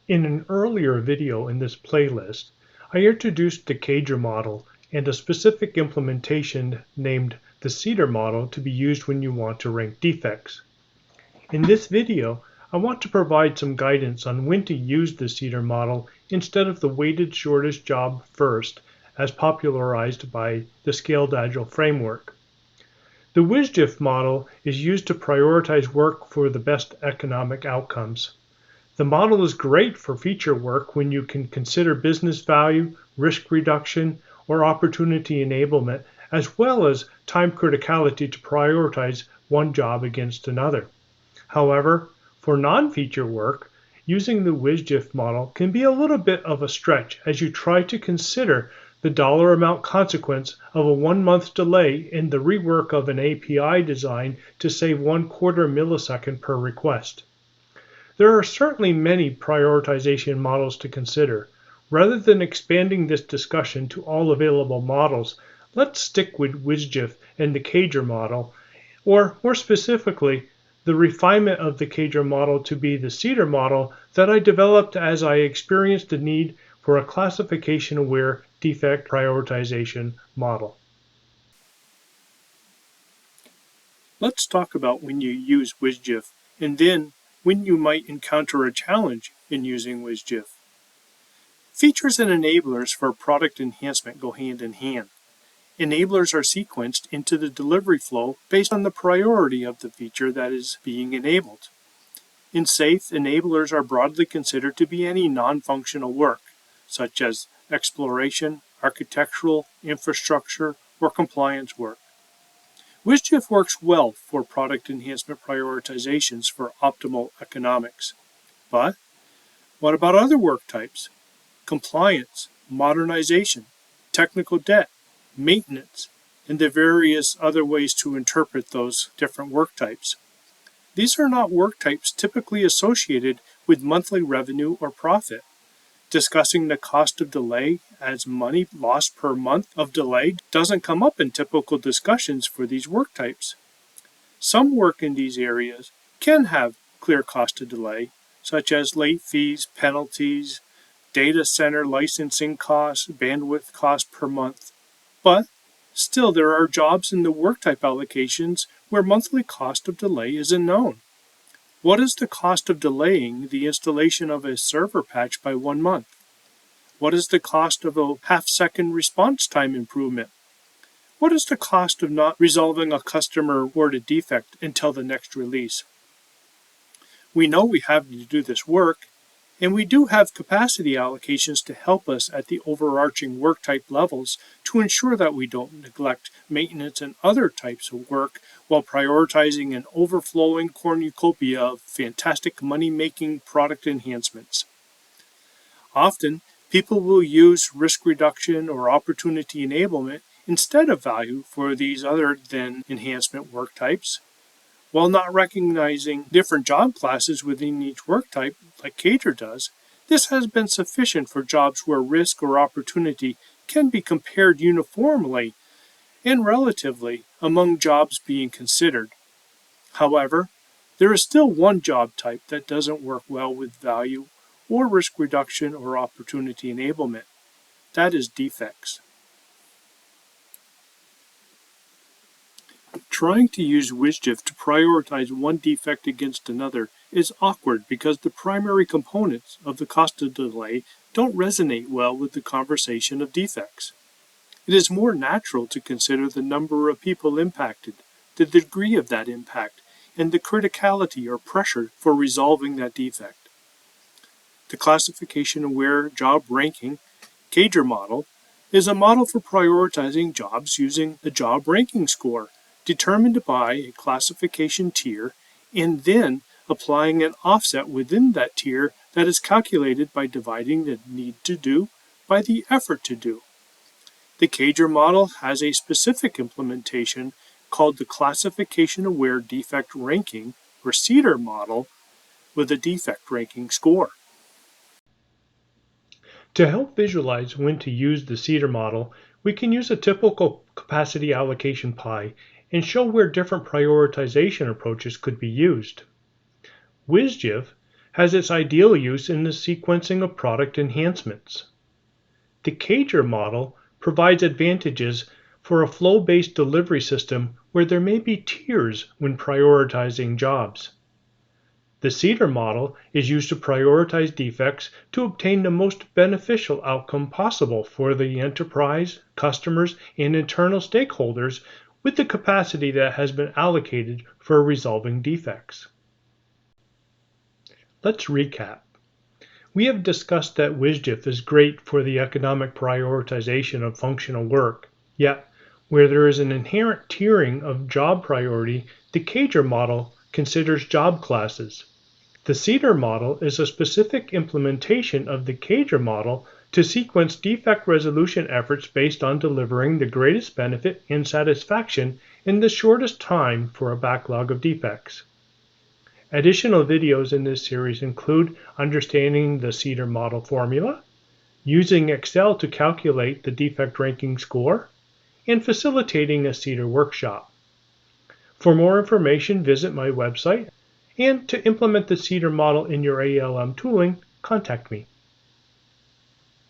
In an earlier video in this playlist, I introduced the CAJR model and a specific implementation named the CDR model to be used when you want to rank defects. In this video, I want to provide some guidance on when to use the CDR model instead of the weighted shortest job first as popularized by the Scaled Agile framework. The WSJF model is used to prioritize work for the best economic outcomes. The model is great for feature work when you can consider business value, risk reduction, or opportunity enablement, as well as time criticality to prioritize one job against another. However, for non-feature work, using the WSJF model can be a little bit of a stretch as you try to consider the dollar amount consequence of a 1-month delay in the rework of an API design to save 1/4 millisecond per request. There are certainly many prioritization models to consider. Rather than expanding this discussion to all available models, let's stick with WSJF and the CAJR model, or more specifically, the refinement of the CAJR model to be the CDR model that I developed as I experienced the need for a classification-aware defect prioritization model. Let's talk about when you use WSJF and then when you might encounter a challenge in using WSJF. Features and enablers for product enhancement go hand in hand. Enablers are sequenced into the delivery flow based on the priority of the feature that is being enabled. In SAFe, enablers are broadly considered to be any non-functional work, such as exploration, architectural, infrastructure, or compliance work. WSJF works well for product enhancement prioritizations for optimal economics. But what about other work types? Compliance, modernization, technical debt, maintenance, and the various other ways to interpret those different work types. These are not work types typically associated with monthly revenue or profit. Discussing the cost of delay as money lost per month of delay doesn't come up in typical discussions for these work types. Some work in these areas can have clear cost of delay, such as late fees, penalties, data center licensing costs, bandwidth cost per month. But still, there are jobs in the work type allocations where monthly cost of delay isn't known. What is the cost of delaying the installation of a server patch by 1 month? What is the cost of a half-second response time improvement? What is the cost of not resolving a customer-reported defect until the next release? We know we have to do this work, and we do have capacity allocations to help us at the overarching work type levels to ensure that we don't neglect maintenance and other types of work while prioritizing an overflowing cornucopia of fantastic money-making product enhancements. Often, people will use risk reduction or opportunity enablement instead of value for these other than enhancement work types. While not recognizing different job classes within each work type, like CAJR does, this has been sufficient for jobs where risk or opportunity can be compared uniformly and relatively among jobs being considered. However, there is still one job type that doesn't work well with value or risk reduction or opportunity enablement. That is defects. Trying to use WSJF to prioritize one defect against another is awkward because the primary components of the cost of delay don't resonate well with the conversation of defects. It is more natural to consider the number of people impacted, the degree of that impact, and the criticality or pressure for resolving that defect. The Classification-aware Job Ranking, CAJR model, is a model for prioritizing jobs using the Job Ranking Score, determined by a classification tier, and then applying an offset within that tier that is calculated by dividing the need to do by the effort to do. The CAJR model has a specific implementation called the Classification-aware Defect Ranking, or CDR model, with a defect ranking score. To help visualize when to use the CDR model, we can use a typical capacity allocation pie and show where different prioritization approaches could be used. WSJF has its ideal use in the sequencing of product enhancements. The CAJR model provides advantages for a flow-based delivery system where there may be tiers when prioritizing jobs. The CDR model is used to prioritize defects to obtain the most beneficial outcome possible for the enterprise, customers, and internal stakeholders with the capacity that has been allocated for resolving defects. Let's recap. We have discussed that WSDF is great for the economic prioritization of functional work, yet where there is an inherent tiering of job priority, the CAJR model considers job classes. The CDR model is a specific implementation of the CAJR model to sequence defect resolution efforts based on delivering the greatest benefit and satisfaction in the shortest time for a backlog of defects. Additional videos in this series include understanding the CDR model formula, using Excel to calculate the defect ranking score, and facilitating a CDR workshop. For more information, visit my website, and to implement the CDR model in your ALM tooling, contact me.